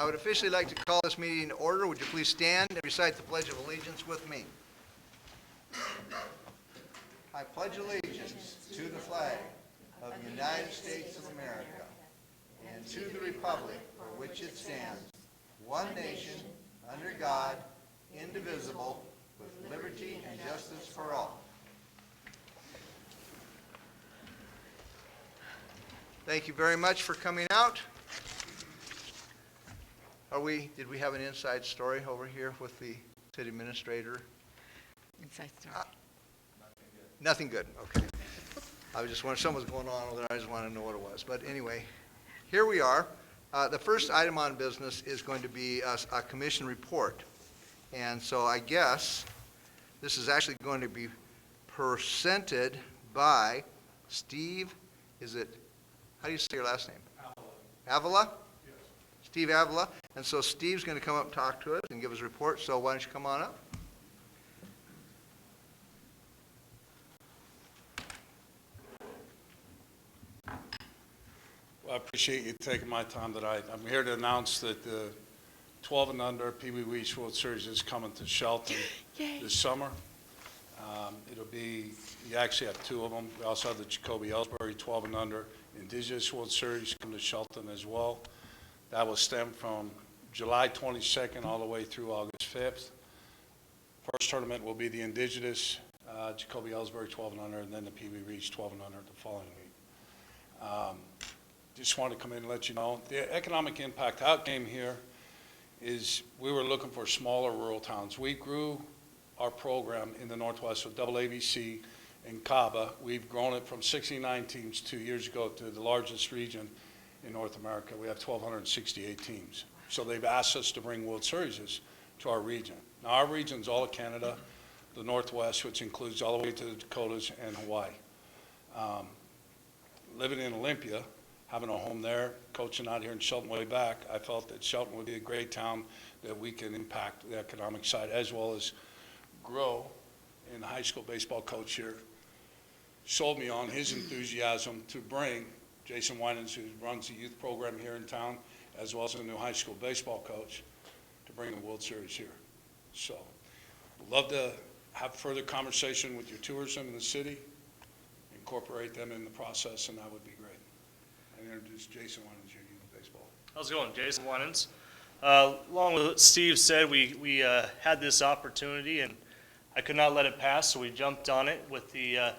I would officially like to call this meeting to order. Would you please stand and recite the Pledge of Allegiance with me? I pledge allegiance to the flag of the United States of America and to the republic for which it stands, one nation, under God, indivisible, with liberty and justice for all. Thank you very much for coming out. Did we have an inside story over here with the city administrator? Inside story. Nothing good, okay. I was just wondering, something was going on over there, I just wanted to know what it was. But anyway, here we are. The first item on business is going to be a commission report. And so I guess this is actually going to be presented by Steve, how do you say your last name? Avila? Yes. Steve Avila. And so Steve's going to come up and talk to us and give us a report. So why don't you come on up? Well, I appreciate you taking my time tonight. I'm here to announce that the 12 and under Pee Wee Reach World Series is coming to Shelton this summer. It'll be, you actually have two of them. We also have the Jacoby Ellsbury 12 and under Indigenous World Series come to Shelton as well. That will stem from July 22nd all the way through August 5th. First tournament will be the Indigenous Jacoby Ellsbury 12 and under, and then the Pee Wee Reach 12 and under the following week. Just wanted to come in and let you know the economic impact. How it came here is we were looking for smaller rural towns. We grew our program in the Northwest with AABC and CABA. We've grown it from 69 teams 2 years ago to the largest region in North America. We have 1,268 teams. So they've asked us to bring World Series to our region. Now our region's all of Canada, the Northwest, which includes all the way to the Dakotas and Hawaii. Living in Olympia, having a home there, coaching out here in Shelton way back, I felt that Shelton would be a great town that we can impact the economic side as well as grow. And the high school baseball coach here sold me on his enthusiasm to bring Jason Winans, who runs the youth program here in town, as well as a new high school baseball coach, to bring the World Series here. So I'd love to have further conversation with your tourism in the city, incorporate them in the process, and that would be great. And introduce Jason Winans, your youth baseball. How's it going? Jason Winans. Along with what Steve said, we had this opportunity and I could not let it pass, so we jumped on it with the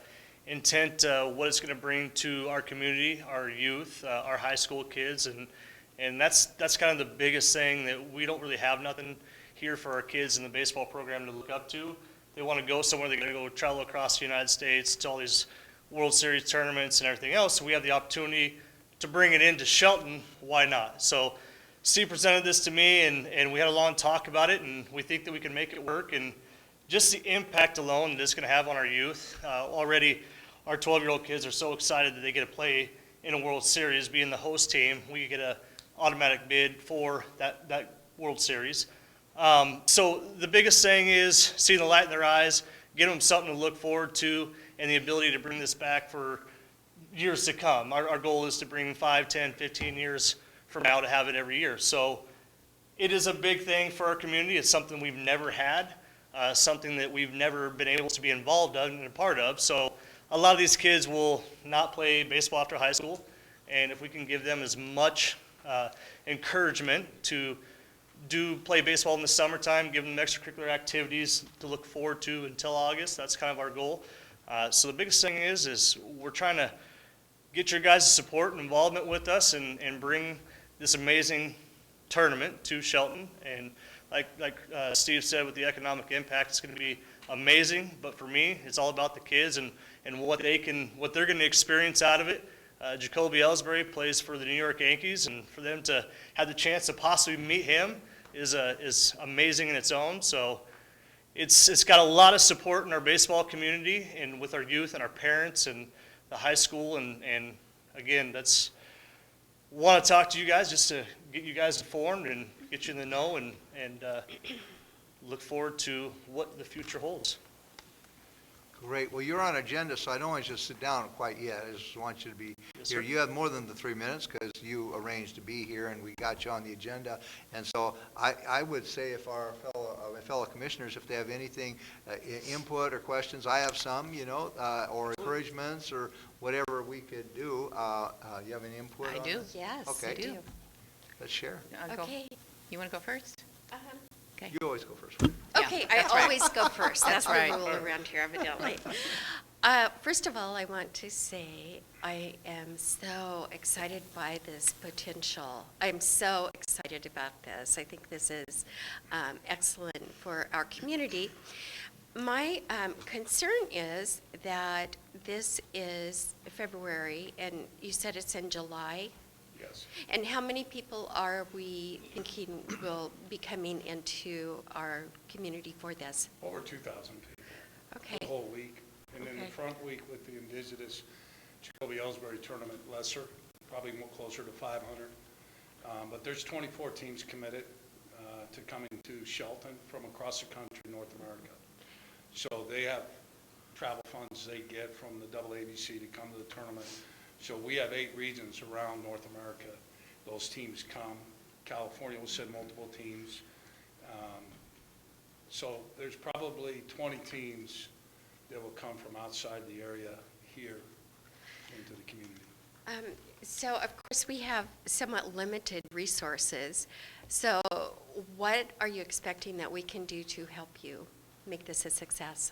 intent what it's going to bring to our community, our youth, our high school kids, and that's kind of the biggest thing, that we don't really have nothing here for our kids in the baseball program to look up to. They want to go somewhere, they're going to go travel across the United States to all these World Series tournaments and everything else, so we have the opportunity to bring it into Shelton. Why not? So Steve presented this to me, and we had a long talk about it, and we think that we can make it work. And just the impact alone that it's going to have on our youth. Already, our 12-year-old kids are so excited that they get to play in a World Series, being the host team. We get an automatic bid for that World Series. So the biggest thing is seeing the light in their eyes, give them something to look forward to, and the ability to bring this back for years to come. Our goal is to bring 5, 10, 15 years from now to have it every year. So it is a big thing for our community. It's something we've never had, something that we've never been able to be involved in and a part of. So a lot of these kids will not play baseball after high school, and if we can give them as much encouragement to play baseball in the summertime, give them extracurricular activities to look forward to until August, that's kind of our goal. So the biggest thing is we're trying to get your guys' support and involvement with us and bring this amazing tournament to Shelton. And like Steve said, with the economic impact, it's going to be amazing. But for me, it's all about the kids and what they're going to experience out of it. Jacoby Ellsbury plays for the New York Yankees, and for them to have the chance to possibly meet him is amazing in its own. So it's got a lot of support in our baseball community and with our youth and our parents and the high school, and again, want to talk to you guys just to get you guys informed and get you in the know, and look forward to what the future holds. Great. Well, you're on agenda, so I don't want you to sit down quite yet. I just want you to be Yes, here. sir. You have more than the 3 minutes because you arranged to be here and we got you on the agenda. And so I would say if our my fellow commissioners, if they have anything, input or questions, I have some, or encouragements or whatever we could do. You have any input I on do. this? Yes, Okay. I do. Let's share. Okay. You want to go first? Okay. You always go first. Yeah, Okay, I that's right. always go first. That's That's the right. rule around here, evidently. First of all, I want to say I am so excited by this potential. I'm so excited about this. I think this is excellent for our community. My concern is that this is February, and you said it's in July. Yes. And how many people are we thinking will be coming into our community for this? Over 2,000 people. Okay. The whole week. And then the Okay. front week with the Indigenous Jacoby Ellsbury tournament, lesser, probably more closer to 500. But there's 24 teams committed to coming to Shelton from across the country, North America. So they have travel funds they get from the AABC to come to the tournament. So we have 8 regions around North America. Those teams come. California will send multiple teams. So there's probably 20 teams that will come from outside the area here into the community. So of course, we have somewhat limited resources. So what are you expecting that we can do to help you make this a success?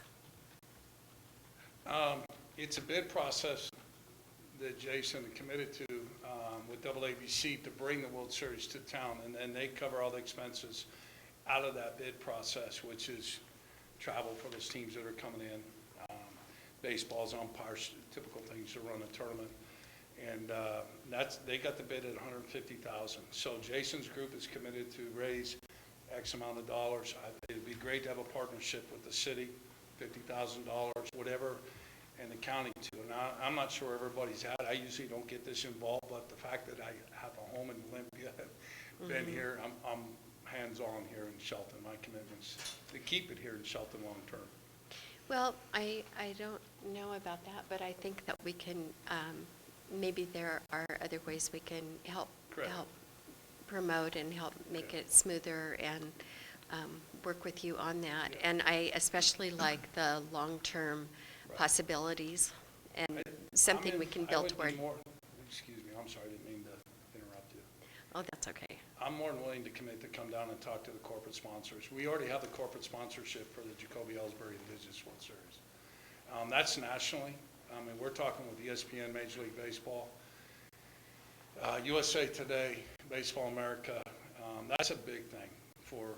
It's a bid process that Jason committed to with AABC to bring the World Series to town, and then they cover all the expenses out of that bid process, which is travel for those teams that are coming in, baseballs, umpires, typical things to run a tournament. And they got the bid at $150,000. So Jason's group is committed to raise X amount of dollars. It'd be great to have a partnership with the city, $50,000, whatever, and the county too. And I'm not sure everybody's had. I usually don't get this involved, but the fact that I have a home in Olympia, been here, I'm hands-on here in Shelton. My commitment's to keep it here in Shelton long-term. Well, I don't know about that, but I think that we can, maybe there are other ways we can help Correct. promote and help make it smoother and work with you on that. Yeah. And I especially like the long-term Right. possibilities and something we can build toward. Excuse me, I'm sorry, I didn't mean to interrupt you. Oh, that's okay. I'm more than willing to commit to come down and talk to the corporate sponsors. We already have the corporate sponsorship for the Jacoby Ellsbury Indigenous World Series. That's nationally. I mean, we're talking with ESPN, Major League Baseball, USA Today, Baseball America. That's a big thing for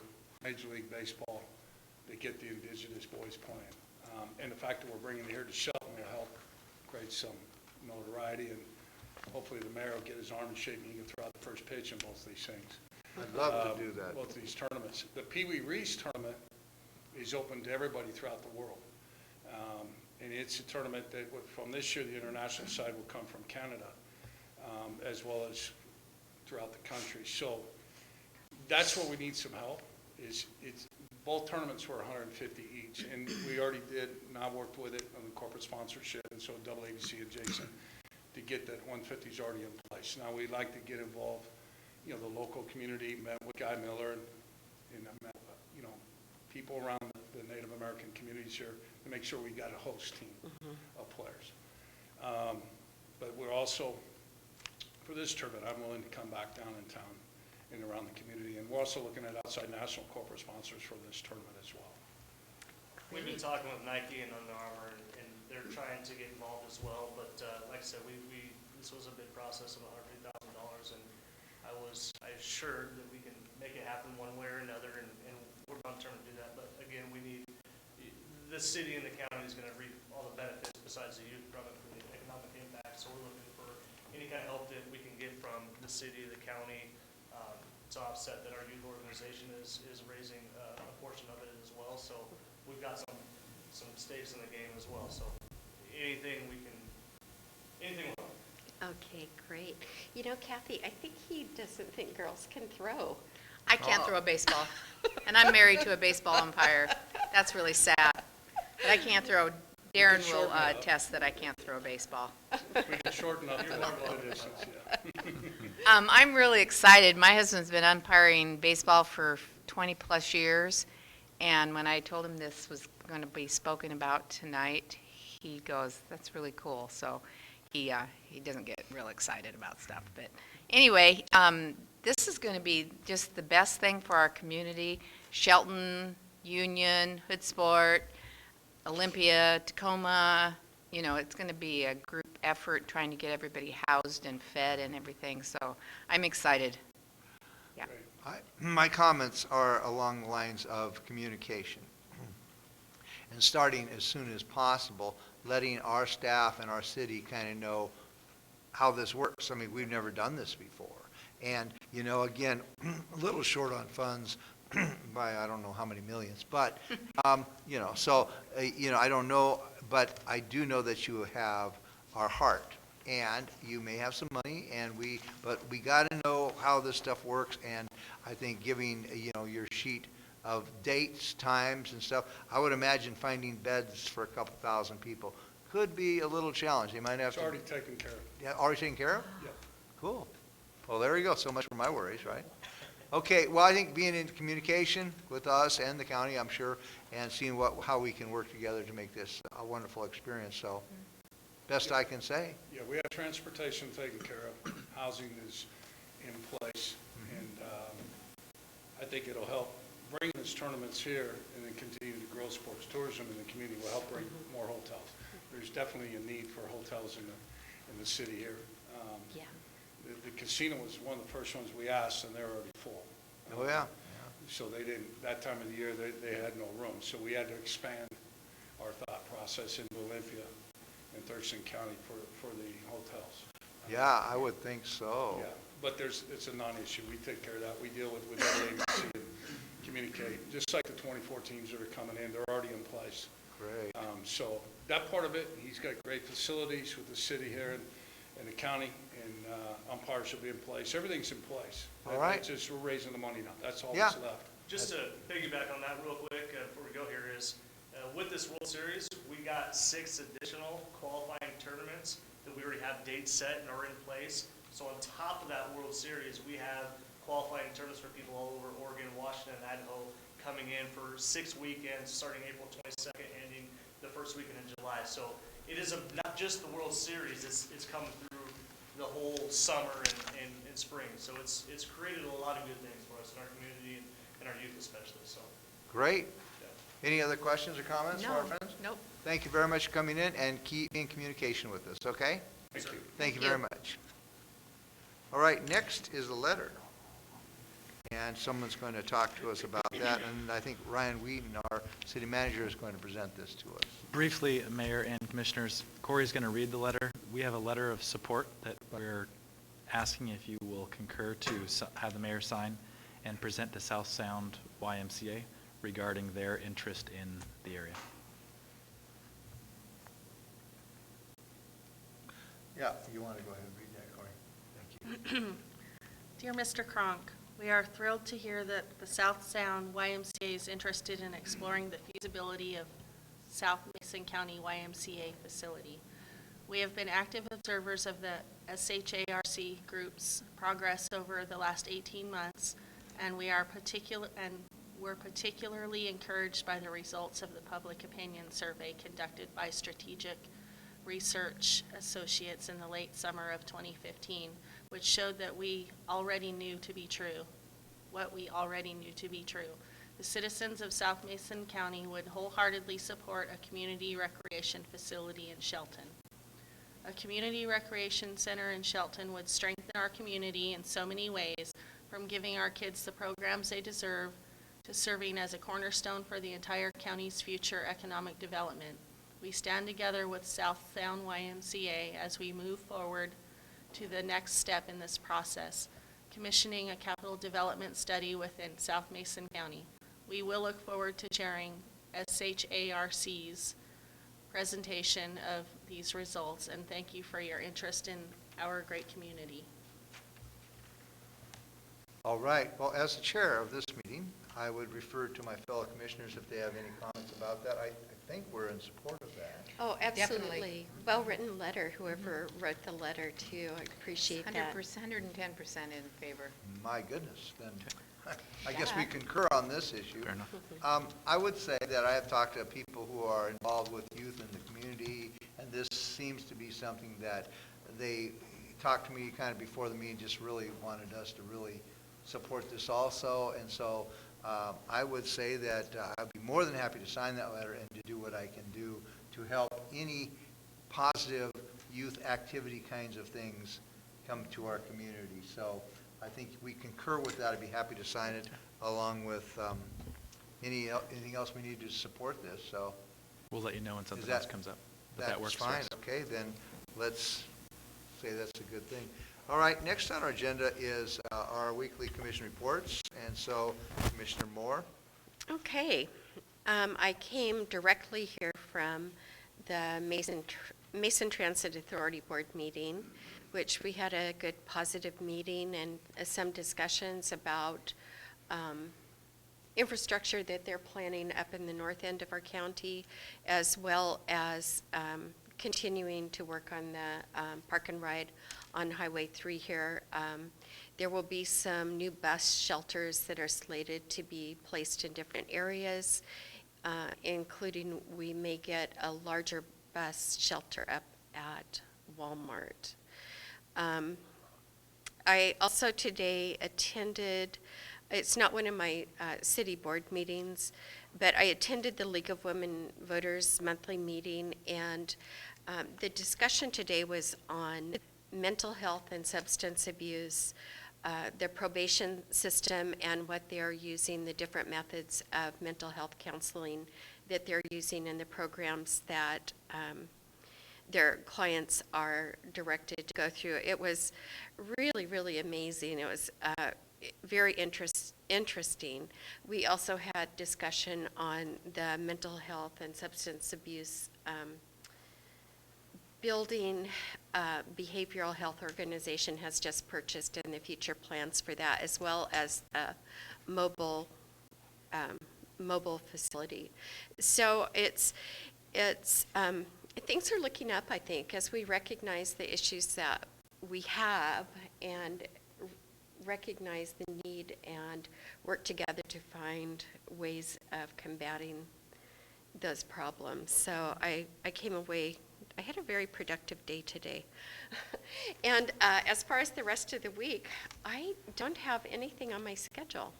Major League Baseball to get the Indigenous boys playing. And the fact that we're bringing it here to Shelton will help create some notoriety, and hopefully the mayor will get his arm in shape and he can throw out the first pitch in both of these things. I'd love to do that. Both of these tournaments. The Pee Wee Reese tournament is open to everybody throughout the world. And it's a tournament that, from this year, the international side will come from Canada, as well as throughout the country. So that's where we need some help, both tournaments were $150 each, and we already did, and I worked with it on the corporate sponsorship, and so AABC and Jason, to get that 150s already in place. Now, we'd like to get involved, the local community, met with Guy Miller, and met, people around the Native American communities here to make sure we got a host team of players. But we're also, for this tournament, I'm willing to come back down in town and around the community, and we're also looking at outside national corporate sponsors for this tournament as well. We've been talking with Nike and Under Armour, and they're trying to get involved as well, but like I said, this was a big process of $150,000, and I was assured that we can make it happen one way or another, and we're not determined to do that, but again, we need, the city and the county is gonna reap all the benefits besides the youth from it, for the economic impact, so we're looking for any kind of help that we can get from the city, the county, to offset that our youth organization is raising a portion of it as well, so we've got some stakes in the game as well, so anything we can, anything will help. Okay, great. Kathy, I think he doesn't think girls can throw. I can't throw a baseball, and I'm married to a baseball umpire. That's really sad. But I can't throw Darren will shorten it up. attest that I can't throw a baseball. We can shorten up the distance, yeah. I'm really excited. My husband's been umpiring baseball for 20-plus years, and when I told him this was going to be spoken about tonight, he goes, "That's really cool." So he doesn't get real excited about stuff. But anyway, this is going to be just the best thing for our community. Shelton, Union, Hood Sport, Olympia, Tacoma, it's going to be a group effort trying to get everybody housed and fed and everything, so I'm excited. Yeah. My comments are along the lines of communication. And starting as soon as possible, letting our staff and our city kind of know how this works. I mean, we've never done this before. And, again, a little short on funds by I don't know how many millions, but, so, I don't know, but I do know that you have our heart. And you may have some money, but we got to know how this stuff works, and I think giving, your sheet of dates, times, and stuff, I would imagine finding beds for a couple thousand people could be a little challenge. They might have It's to. already taken care of. Yeah, already taken care of? Yeah. Cool. Well, there you go. So much for my worries, right? Okay, well, I think being in communication with us and the county, I'm sure, and seeing how we can work together to make this a wonderful experience, so best I can say. Yeah, we have transportation taken care of, housing is in place, and I think it'll help bring these tournaments here and then continue to grow sports tourism in the community, will help bring more hotels. There's definitely a need for hotels in the city here. Yeah. The casino was one of the first ones we asked, and they're already full. Oh, yeah. So they didn't, that time of the year, they had no room. So we had to expand our thought process into Olympia and Thurston County for the hotels. Yeah, I would think so. Yeah, but it's a non-issue. We take care of that. We deal with that agency and communicate. Just like the 24 teams that are coming in, they're already in place. Great. So that part of it, he's got great facilities with the city here and the county, and umpires will be in place. Everything's in place. All right. It's just we're raising the money now. That's all Yeah. that's left. Just to piggyback on that real quick before we go here is, with this World Series, we got 6 additional qualifying tournaments that we already have dates set and are in place. So on top of that World Series, we have qualifying tournaments for people all over Oregon, Washington, and Idaho coming in for 6 weekends starting April 22nd, ending the first weekend in July. So it is not just the World Series, it's coming through the whole summer and spring. So it's created a lot of good things for us in our community and our youth especially. So Great. yeah. Any other questions or comments from our No, friends? nope. Thank you very much for coming in, and keep in communication with us, okay? Thank you. Thank you you. very much. All right, next is a letter. And someone's going to talk to us about that, and I think Ryan Wheaton, our city manager, is going to present this to us. Briefly, Mayor and Commissioners, Corey's going to read the letter. We have a letter of support that we're asking if you will concur to have the mayor sign and present to South Sound YMCA regarding their interest in the area. Yeah, you want to go ahead and read that, Corey? Thank you. Dear Mr. Kronk, we are thrilled to hear that the South Sound YMCA is interested in exploring the feasibility of South Mason County YMCA facility. We have been active observers of the SHARC group's progress over the last 18 months, and we're particularly encouraged by the results of the public opinion survey conducted by Strategic Research Associates in the late summer of 2015, which showed that what we already knew to be true. The citizens of South Mason County would wholeheartedly support a community recreation facility in Shelton. A community recreation center in Shelton would strengthen our community in so many ways, from giving our kids the programs they deserve to serving as a cornerstone for the entire county's future economic development. We stand together with South Sound YMCA as we move forward to the next step in this process, commissioning a capital development study within South Mason County. We will look forward to sharing SHARC's presentation of these results, and thank you for your interest in our great community. All right, well, as the chair of this meeting, I would refer to my fellow commissioners if they have any comments about that. I think we're in support of that. Oh, Definitely. absolutely. Well-written letter, whoever wrote the letter too. I appreciate that. 110% in favor. My goodness, then, I guess we concur on this issue. Fair enough. I would say that I have talked to people who are involved with youth in the community, and this seems to be something that they talked to me kind of before the meeting, just really wanted us to really support this also. And so I would say that I'd be more than happy to sign that letter and to do what I can do to help any positive youth activity kinds of things come to our community. So I think we concur with that. I'd be happy to sign it along with anything else we need to support this. So We'll let you know when something that- else comes up. But that works for fine. us. Okay, then let's say that's a good thing. All right, next on our agenda is our weekly commission reports. And so Commissioner Moore. Okay. I came directly here from the Mason Transit Authority Board meeting, which we had a good positive meeting and some discussions about infrastructure that they're planning up in the north end of our county, as well as continuing to work on the park and ride on Highway 3 here. There will be some new bus shelters that are slated to be placed in different areas, including we may get a larger bus shelter up at Walmart. I also today attended, it's not one of my city board meetings, but I attended the League of Women Voters monthly meeting, and the discussion today was on mental health and substance abuse, the probation system, and what they're using, the different methods of mental health counseling that they're using in the programs that their clients are directed to go through. It was really, really amazing. It was very interesting. We also had discussion on the mental health and substance abuse building. Behavioral health organization has just purchased and the future plans for that, as well as a mobile facility. So it's things are looking up, I think, as we recognize the issues that we have and recognize the need and work together to find ways of combating those problems. So I came away, I had a very productive day today. And as far as the rest of the week, I don't have anything on my schedule.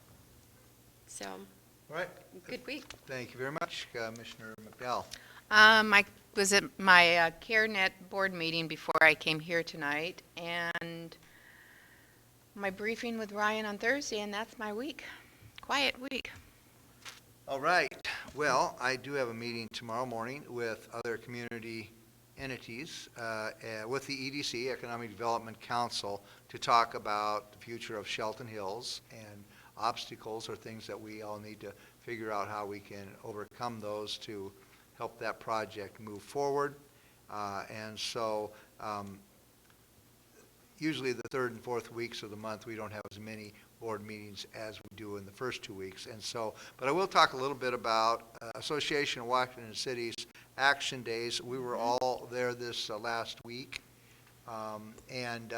So, All right. good week. Thank you very much, Commissioner McDowell. I was at my CareNet board meeting before I came here tonight, and my briefing with Ryan on Thursday, and that's my week. Quiet week. All right. Well, I do have a meeting tomorrow morning with other community entities, with the EDC, Economic Development Council, to talk about the future of Shelton Hills and obstacles or things that we all need to figure out how we can overcome those to help that project move forward. And so usually the third and fourth weeks of the month, we don't have as many board meetings as we do in the first 2 weeks. And so, but I will talk a little bit about Association of Washington Cities Action Days. We were all there this last week, and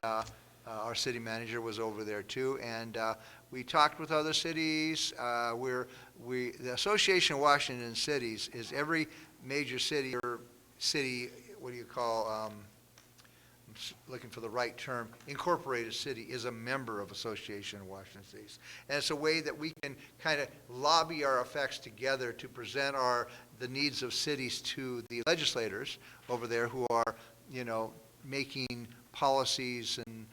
our city manager was over there too. And we talked with other cities. The Association of Washington Cities is every major city or city, what do you call, I'm looking for the right term, incorporated city is a member of Association of Washington Cities. And it's a way that we can kind of lobby our effects together to present the needs of cities to the legislators over there who are, making policies and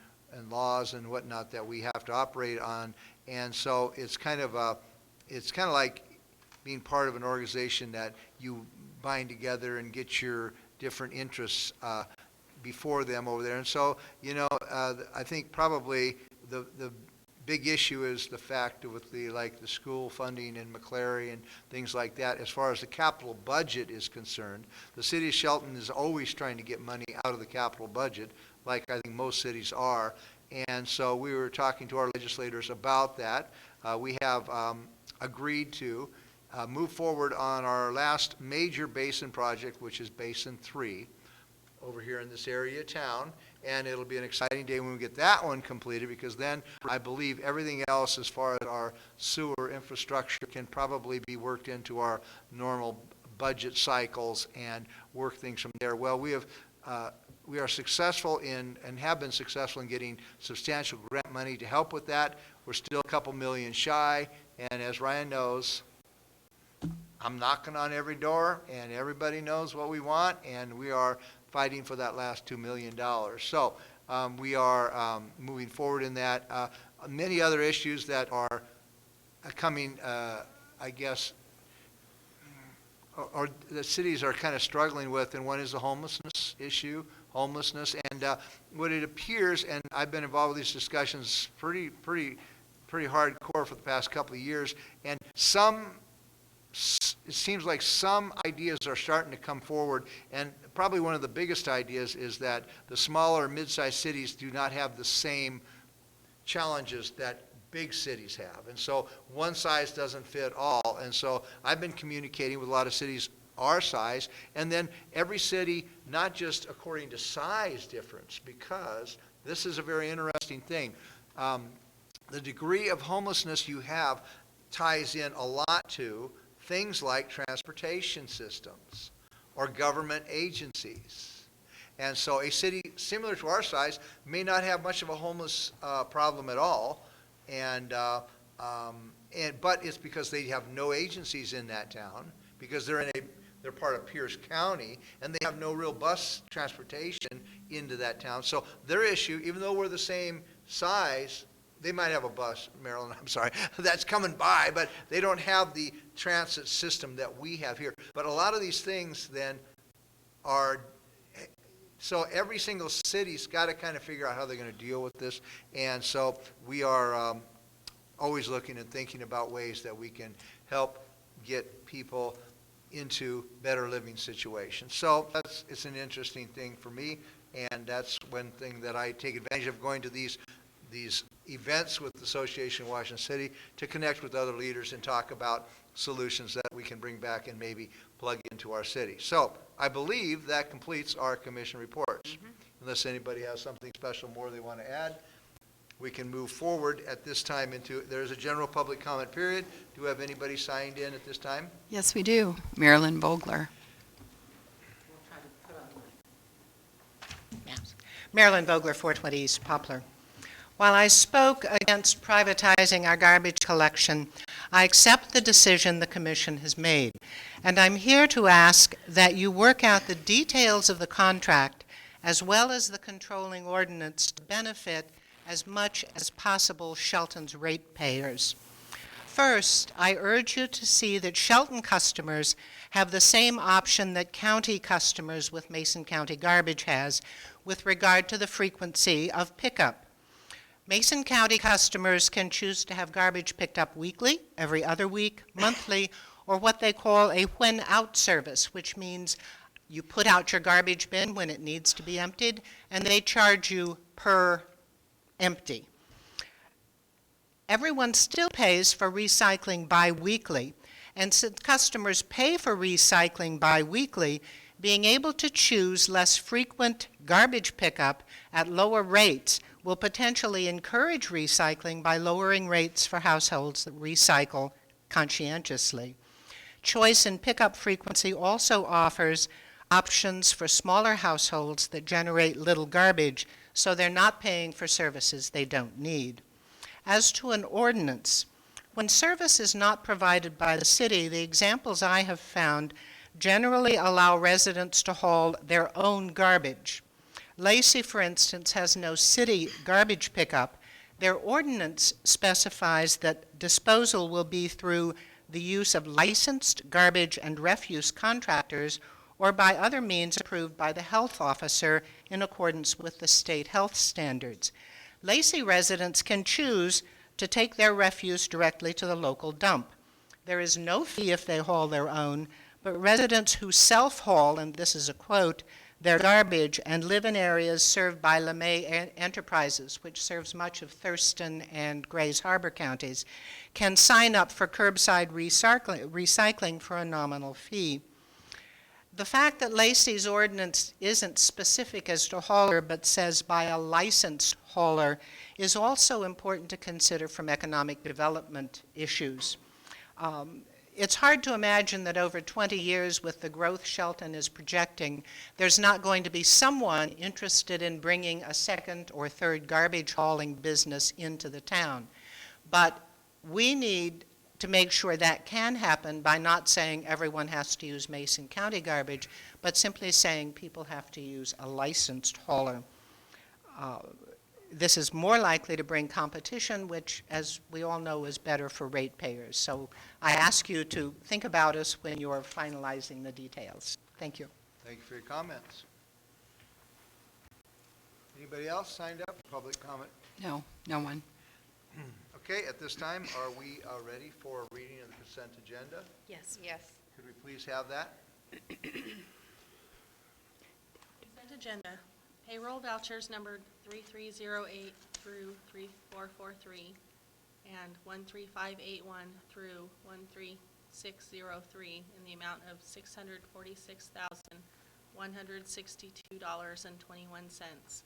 laws and whatnot that we have to operate on. And so it's kind of like being part of an organization that you bind together and get your different interests before them over there. And so, I think probably the big issue is the fact with the school funding in McClary and things like that. As far as the capital budget is concerned, the city of Shelton is always trying to get money out of the capital budget, like I think most cities are. And so we were talking to our legislators about that. We have agreed to move forward on our last major basin project, which is Basin 3, over here in this area of town. And it'll be an exciting day when we get that one completed, because then I believe everything else as far as our sewer infrastructure can probably be worked into our normal budget cycles and work things from there. Well, we are successful in, and have been successful in getting substantial grant money to help with that. We're still a couple million shy, and as Ryan knows, I'm knocking on every door, and everybody knows what we want, and we are fighting for that last $2 million. So we are moving forward in that. Many other issues that are coming, I guess, or the cities are kind of struggling with, and one is the homelessness issue, and what it appears, and I've been involved with these discussions pretty hardcore for the past couple of years, and it seems like some ideas are starting to come forward, and probably one of the biggest ideas is that the smaller mid-sized cities do not have the same challenges that big cities have. And so one size doesn't fit all. And so I've been communicating with a lot of cities our size, and then every city, not just according to size difference, because this is a very interesting thing. The degree of homelessness you have ties in a lot to things like transportation systems or government agencies. And so a city similar to our size may not have much of a homeless problem at all, but it's because they have no agencies in that town, because they're part of Pierce County, and they have no real bus transportation into that town. So their issue, even though we're the same size, they might have a bus, Maryland, I'm sorry, that's coming by, but they don't have the transit system that we have here. But a lot of these things then are, so every single city's got to kind of figure out how they're going to deal with this. And so we are always looking and thinking about ways that we can help get people into better living situations. So it's an interesting thing for me, and that's one thing that I take advantage of, going to these events with the Association of Washington City to connect with other leaders and talk about solutions that we can bring back and maybe plug into our city. So I believe that completes our commission reports. Unless anybody has something special more they want to add, we can move forward at this time into, there's a general public comment period. Do we have anybody signed in at this time? Yes, we do. Marilyn Vogler. Marilyn Vogler, 420 East Poplar. While I spoke against privatizing our garbage collection, I accept the decision the Commission has made, and I'm here to ask that you work out the details of the contract as well as the controlling ordinance to benefit as much as possible Shelton's ratepayers. First, I urge you to see that Shelton customers have the same option that county customers with Mason County Garbage has with regard to the frequency of pickup. Mason County customers can choose to have garbage picked up weekly, every other week, monthly, or what they call a when-out service, which means you put out your garbage bin when it needs to be emptied, and they charge you per empty. Everyone still pays for recycling bi-weekly, and since customers pay for recycling bi-weekly, being able to choose less frequent garbage pickup at lower rates will potentially encourage recycling by lowering rates for households that recycle conscientiously. Choice in pickup frequency also offers options for smaller households that generate little garbage, so they're not paying for services they don't need. As to an ordinance, when service is not provided by the city, the examples I have found generally allow residents to haul their own garbage. Lacey, for instance, has no city garbage pickup. Their ordinance specifies that disposal will be through the use of licensed garbage and refuse contractors or by other means approved by the health officer in accordance with the state health standards. Lacey residents can choose to take their refuse directly to the local dump. There is no fee if they haul their own, but residents who self-haul, and this is a quote, their garbage and live in areas served by LeMay Enterprises, which serves much of Thurston and Grays Harbor counties, can sign up for curbside recycling for a nominal fee. The fact that Lacey's ordinance isn't specific as to hauler but says by a licensed hauler is also important to consider from economic development issues. It's hard to imagine that over 20 years, with the growth Shelton is projecting, there's not going to be someone interested in bringing a second or third garbage hauling business into the town. But we need to make sure that can happen by not saying everyone has to use Mason County garbage, but simply saying people have to use a licensed hauler. This is more likely to bring competition, which, as we all know, is better for ratepayers. So I ask you to think about us when you're finalizing the details. Thank you. Thank you for your comments. Anybody else signed up for public comment? No, no one. Okay, at this time, are we ready for a reading of the consent agenda? Yes. Yes. Could we please have that? Consent agenda. Payroll vouchers numbered 3308 through 3443 and 13581 through 13603 in the amount of $646,162.21.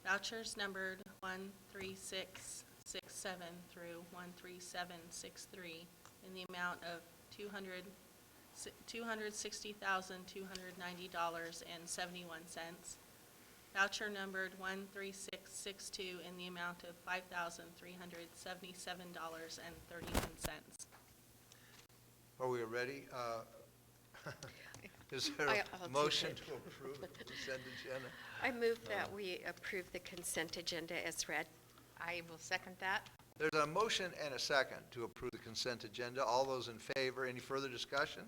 Vouchers numbered 13667 through 13763 in the amount of $260,290.71. Voucher numbered 13662 in the amount of $5,377.31. Are we ready? Is there I'll a take motion it. to approve the consent agenda? I move that we approve the consent agenda as read. I will second that. There's a motion and a second to approve the consent agenda. All those in favor, any further discussion?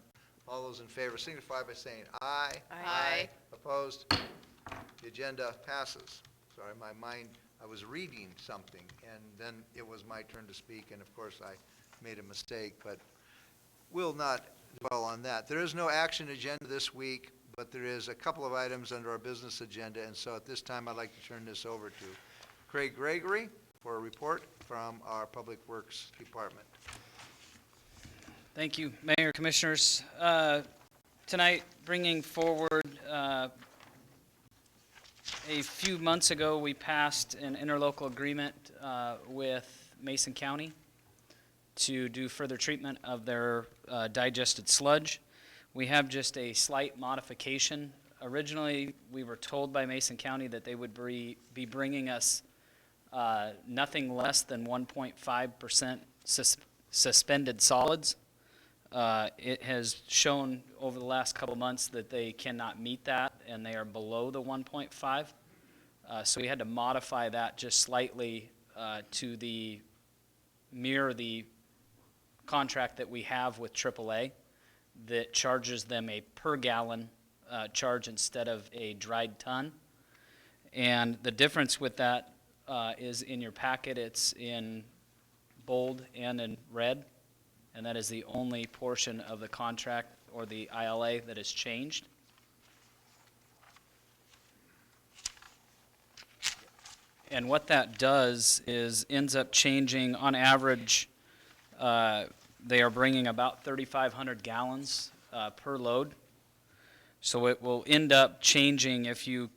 All those in favor signify by saying aye. Aye. Opposed? The agenda passes. Sorry, my mind, I was reading something, and then it was my turn to speak, and of course I made a mistake, but we'll not dwell on that. There is no action agenda this week, but there is a couple of items under our business agenda, and so at this time I'd like to turn this over to Craig Gregory for a report from our Public Works Department. Thank you, Mayor, Commissioners. Tonight, bringing forward, a few months ago, we passed an interlocal agreement with Mason County to do further treatment of their digested sludge. We have just a slight modification. Originally, we were told by Mason County that they would be bringing us nothing less than 1.5% suspended solids. It has shown over the last couple months that they cannot meet that, and they are below the 1.5. So we had to modify that just slightly to mirror the contract that we have with AAA that charges them a per gallon charge instead of a dried ton. And the difference with that is in your packet, it's in bold and in red. And that is the only portion of the contract or the ILA that has changed. And what that does is ends up changing, on average, they are bringing about 3,500 gallons per load. So it will end up changing, if you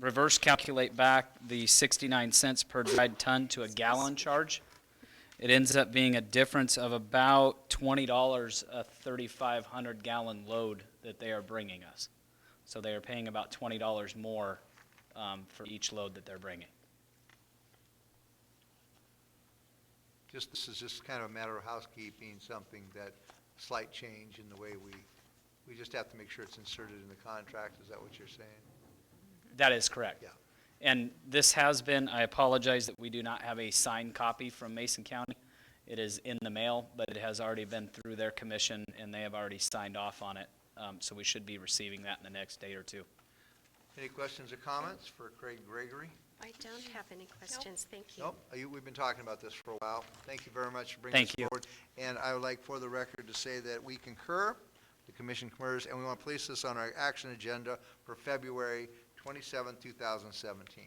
reverse calculate back the 69 cents per dried ton to a gallon charge, it ends up being a difference of about $20 a 3,500 gallon load that they are bringing us. So they are paying about $20 more for each load that they're bringing. This is just kind of a matter of housekeeping, something that, slight change in the way we just have to make sure it's inserted in the contract. Is that what you're saying? That is correct. Yeah. And this has been, I apologize that we do not have a signed copy from Mason County. It is in the mail, but it has already been through their commission, and they have already signed off on it. So we should be receiving that in the next day or two. Any questions or comments for Craig Gregory? I don't have any questions, thank you. Nope, we've been talking about this for a while. Thank you very much for bringing Thank this you. forward. And I would like for the record to say that we concur the commission concurs, and we want to place this on our action agenda for February 27, 2017.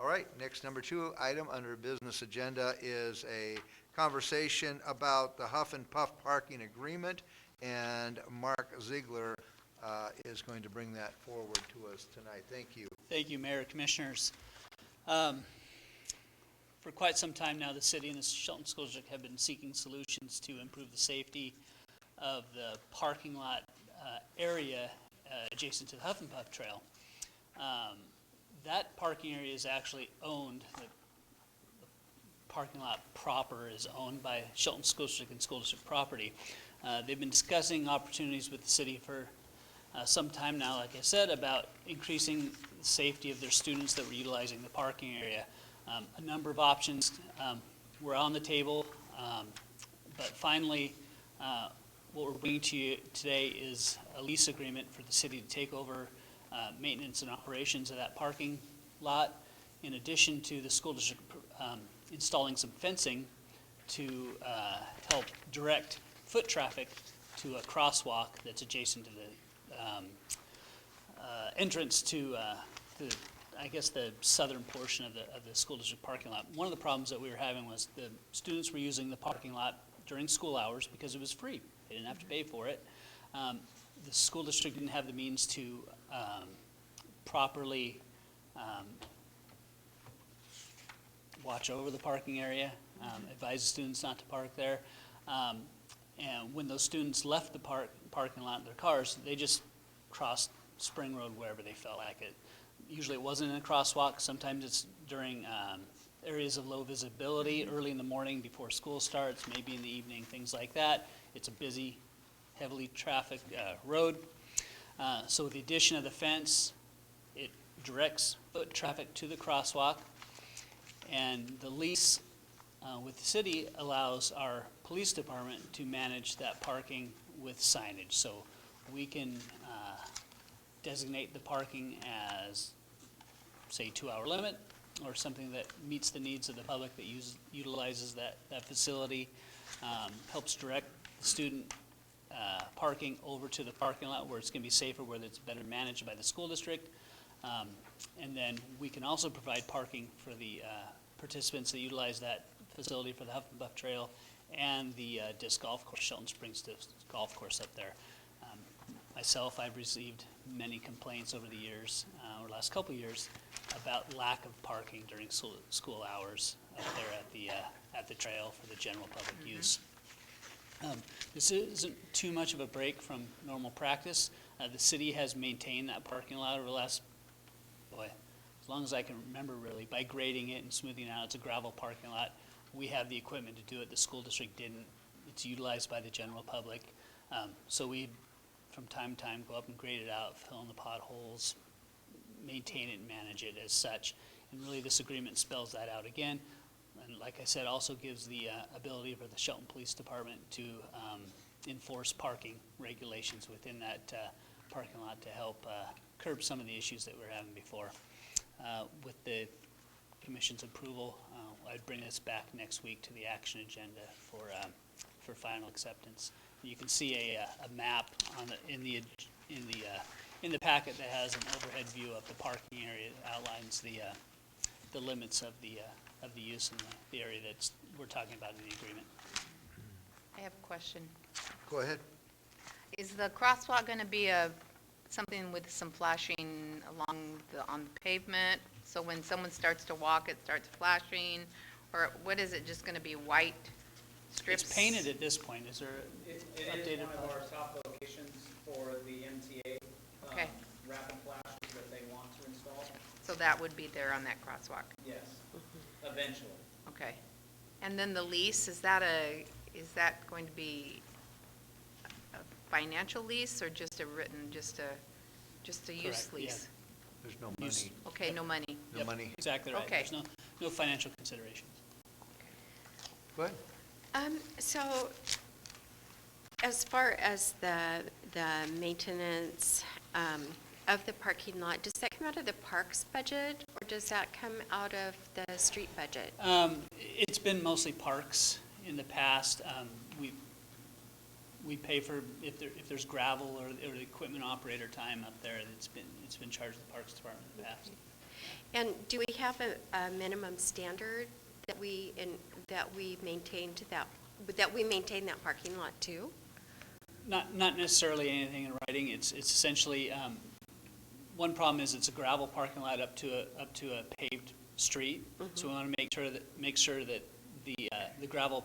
All right, next number 2 item under business agenda is a conversation about the Huff and Puff parking agreement, and Mark Ziegler is going to bring that forward to us tonight. Thank you. Thank you, Mayor, Commissioners. For quite some time now, the city and the Shelton School District have been seeking solutions to improve the safety of the parking lot area adjacent to the Huff and Puff Trail. That parking area is actually owned, the parking lot proper is owned by Shelton School District and School District property. They've been discussing opportunities with the city for some time now, like I said, about increasing the safety of their students that were utilizing the parking area. A number of options were on the table, but finally, what we're bringing to you today is a lease agreement for the city to take over maintenance and operations of that parking lot, in addition to the school district installing some fencing to help direct foot traffic to a crosswalk that's adjacent to the entrance to the southern portion of the school district parking lot. One of the problems that we were having was the students were using the parking lot during school hours because it was free. They didn't have to pay for it. The school district didn't have the means to properly watch over the parking area, advise the students not to park there. And when those students left the parking lot in their cars, they just crossed Spring Road wherever they felt like it. Usually it wasn't in a crosswalk. Sometimes it's during areas of low visibility, early in the morning before school starts, maybe in the evening, things like that. It's a busy, heavily trafficked road. So with the addition of the fence, it directs foot traffic to the crosswalk. And the lease with the city allows our police department to manage that parking with signage. So we can designate the parking as, say, 2-hour limit, or something that meets the needs of the public that utilizes that facility, helps direct the student parking over to the parking lot where it's going to be safer, where it's better managed by the school district. And then we can also provide parking for the participants that utilize that facility for the Huff and Puff Trail and the disc golf course, Shelton Springs Disc Golf Course up there. Myself, I've received many complaints over the years, or last couple of years, about lack of parking during school hours up there at the trail for the general public use. This isn't too much of a break from normal practice. The city has maintained that parking lot over the last, as long as I can remember really, by grading it and smoothing it out. It's a gravel parking lot. We have the equipment to do it. The school district didn't. It's utilized by the general public. So we, from time to time, go up and grade it out, fill in the potholes, maintain it and manage it as such. And really this agreement spells that out again. And like I said, also gives the ability for the Shelton Police Department to enforce parking regulations within that parking lot to help curb some of the issues that we were having before. With the Commission's approval, I'd bring this back next week to the action agenda for final acceptance. You can see a map on in the packet that has an overhead view of the parking area that outlines the limits of the use in the area that we're talking about in the agreement. I have a question. Go ahead. Is the crosswalk going to be something with some flashing on the pavement? So when someone starts to walk, it starts flashing? Or what is it, just going to be white strips? It's painted at this point. Is there It updated is one of our top locations for the MTA Okay. rapid flashes that they want to install. So that would be there on that crosswalk? Yes, eventually. Okay. And then the lease, is that going to be a financial lease or just a written, just a use Correct, yeah. lease? There's no Use- money. Okay, no money. No Yep, money. Exactly right. Okay. There's no financial considerations. Go ahead. So as far as the maintenance of the parking lot, does that come out of the parks budget or does that come out of the street budget? It's been mostly parks in the past. we pay for, if there's gravel or the equipment operator time up there, it's been charged to the Parks Department in the past. And do we have a minimum standard that we maintain that parking lot too? Not necessarily anything in writing. It's essentially, one problem is it's a gravel parking lot up to a paved street. So we want to make sure that the gravel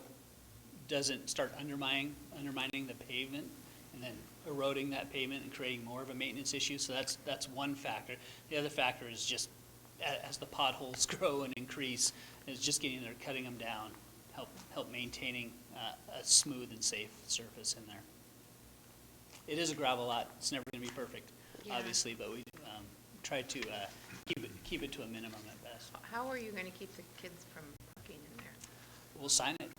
doesn't start undermining the pavement and then eroding that pavement and creating more of a maintenance issue. So that's one factor. The other factor is just as the potholes grow and increase, is just getting there, cutting them down, help maintaining a smooth and safe surface in there. It is a gravel lot. It's never going to be perfect, obviously, but we try to keep it to a minimum at best. How are you going to keep the kids from parking in there? We'll sign it.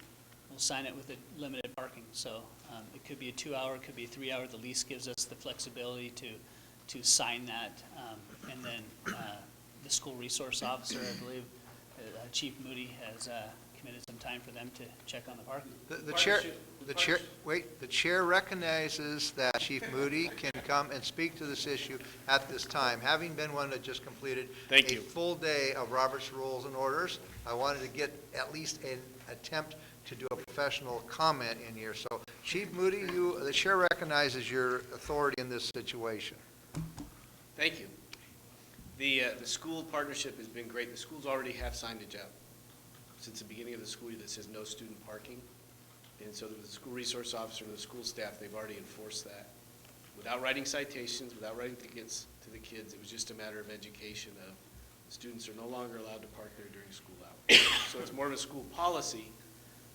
We'll sign it with a limited parking. So it could be a 2-hour, it could be a 3-hour. The lease gives us the flexibility to sign that. And then the school resource officer, I believe, Chief Moody has committed some time for them to check on the parking. The chair recognizes that Chief Moody can come and speak to this issue at this time. Having been one that just completed a full day of Robert's Rules and Orders, I wanted to get at least an attempt to do a professional comment in here. So, Chief Moody, the chair recognizes your authority in this situation. Thank you. The school partnership has been great. The schools already have signage out since the beginning of the school year that says no student parking. And so the school resource officer and the school staff, they've already enforced that. Without writing citations, without writing tickets to the kids, it was just a matter of education of students are no longer allowed to park there during school hours. So it's more of a school policy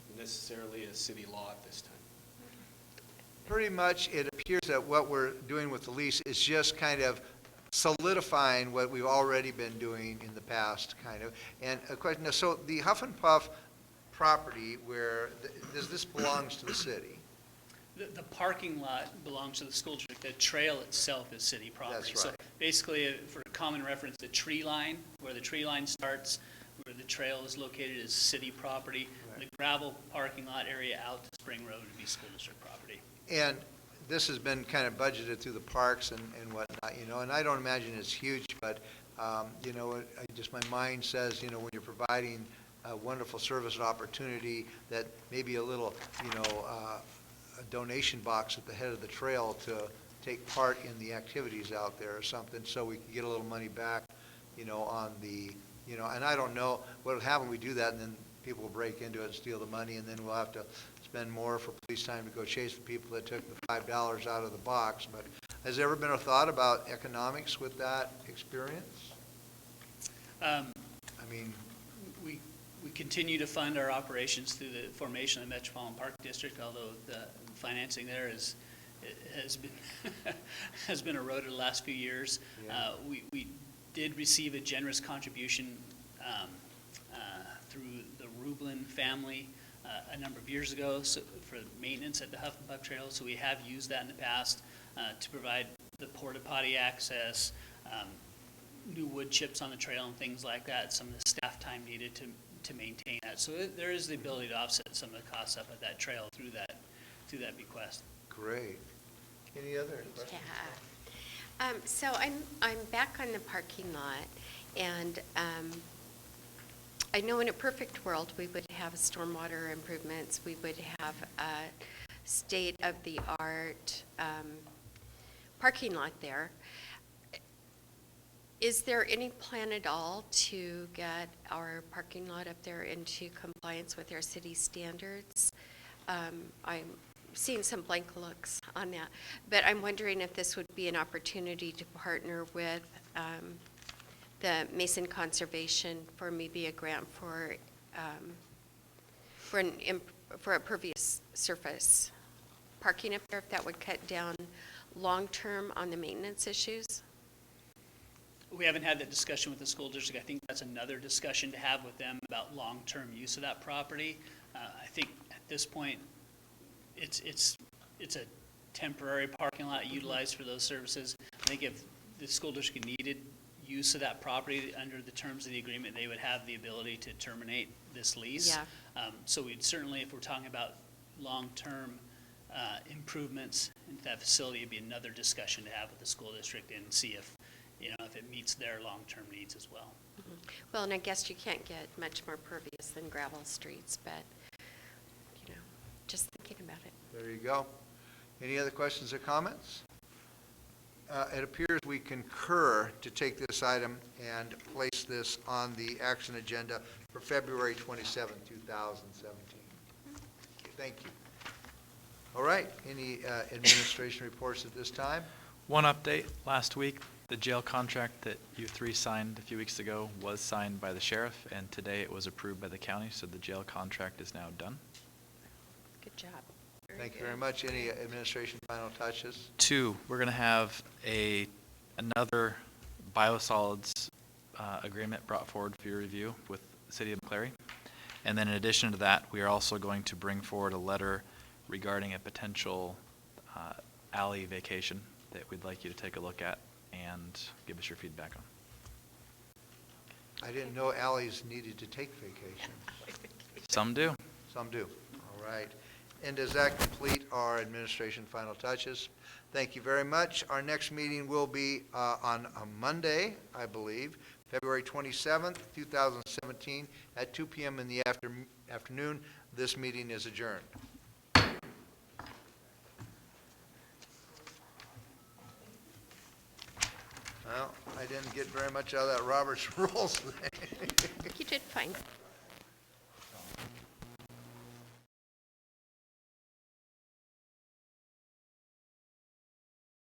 than necessarily a city law at this time. Pretty much, it appears that what we're doing with the lease is just kind of solidifying what we've already been doing in the past, kind of. And a question, so the Huff and Puff property, does this belongs to the city? The parking lot belongs to the school district. The trail itself is city property. That's right. So basically, for common reference, the tree line, where the tree line starts, where the trail is located, is city property. Right. The gravel parking lot area out to Spring Road would be school district property. And this has been kind of budgeted through the parks and whatnot, and I don't imagine it's huge, but, my mind says, when you're providing a wonderful service and opportunity, that maybe a little, a donation box at the head of the trail to take part in the activities out there or something, so we can get a little money back, on the, and I don't know what will happen when we do that, and then people will break into it and steal the money, and then we'll have to spend more for police time to go chase the people that took the $5 out of the box. But has there ever been a thought about economics with that experience? We continue to fund our operations through the formation of the Metropolitan Park District, although the financing there has been eroded the last few years. Yeah. We did receive a generous contribution through the Rublin family a number of years ago for maintenance at the Huff and Puff Trail. So we have used that in the past to provide the porta potty access, new wood chips on the trail and things like that, some of the staff time needed to maintain that. So there is the ability to offset some of the costs up at that trail through that bequest. Great. Any other questions? Yeah. So I'm back on the parking lot, and I know in a perfect world we would have stormwater improvements, we would have a state-of-the-art parking lot there. Is there any plan at all to get our parking lot up there into compliance with our city standards? I'm seeing some blank looks on that, but I'm wondering if this would be an opportunity to partner with the Mason Conservation for maybe a grant for a pervious surface parking up there, if that would cut down long-term on the maintenance issues? We haven't had that discussion with the school district. I think that's another discussion to have with them about long-term use of that property. I think at this point, it's a temporary parking lot utilized for those services. I think if the school district needed use of that property under the terms of the agreement, they would have the ability to terminate this lease. Yeah. So we'd certainly, if we're talking about long-term improvements into that facility would be another discussion to have with the school district and see if, if it meets their long-term needs as well. Well, and I guess you can't get much more pervious than gravel streets, but, just thinking about it. There you go. Any other questions or comments? It appears we concur to take this item and place this on the action agenda for February 27, 2017. Thank you. All right, any administration reports at this time? One update, last week, the jail contract that you three signed a few weeks ago was signed by the sheriff, and today it was approved by the county, so the jail contract is now done. Good job. Thank you very much. Any administration final touches? Two, we're going to have another biosolids agreement brought forward for your review with the City of McClary. And then in addition to that, we are also going to bring forward a letter regarding a potential alley vacation that we'd like you to take a look at and give us your feedback on. I didn't know alleys needed to take vacation. Some do. Some do. All right. And does that complete our administration final touches? Thank you very much. Our next meeting will be on a Monday, I believe, February 27th, 2017, at 2 p.m. in the afternoon. This meeting is adjourned. Well, I didn't get very much out of that Robert's Rules thing. You did fine.